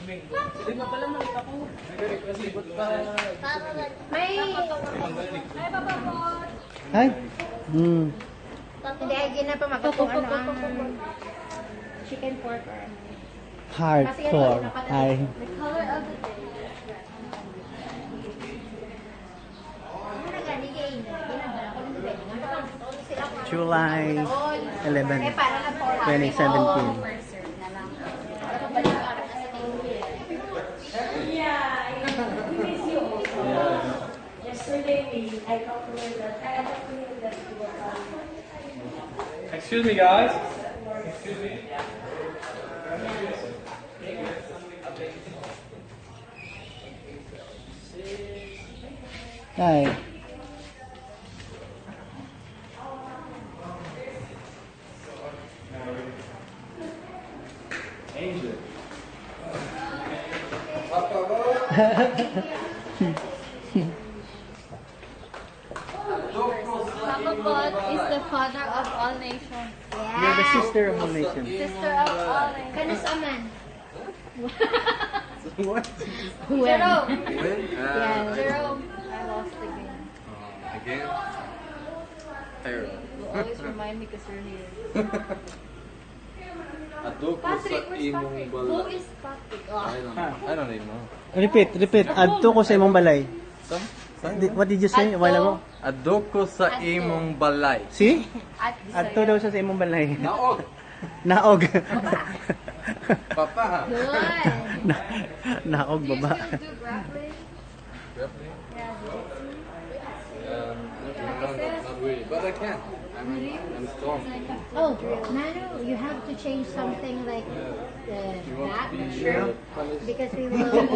Di ba pala nakita ko? Nag-request pa. May... Hi. Hindi, ay ginapamaga kung ano ang chicken pork or ano. Hardcore. Hi. The color of the thing. July 11, 2017. Excuse me, guys. Excuse me. Hi. Angel. Papa is the father of all nations. You're the sister of all nations. Sister of all nations. Kanus aman. What? Jerome. Yeah, Jerome. I lost the game. Again? Terrible. You always remind me because you're here. Adobo Patrick, sa where's imong Patrick? Who balay. is Patrick? I don't even know. Repeat. Adto ko sa imong balay. What did you say a while ago? Adoko sa imong balay. See? At Adto daw siya sa imong balay. Naog! Naog. Papa ha? Good. Naog Do you baba. still do grappling? Grappling? Yeah. Not really. But I can. I'm strong. Oh, Manu, you have to change something like the back shirt because we will.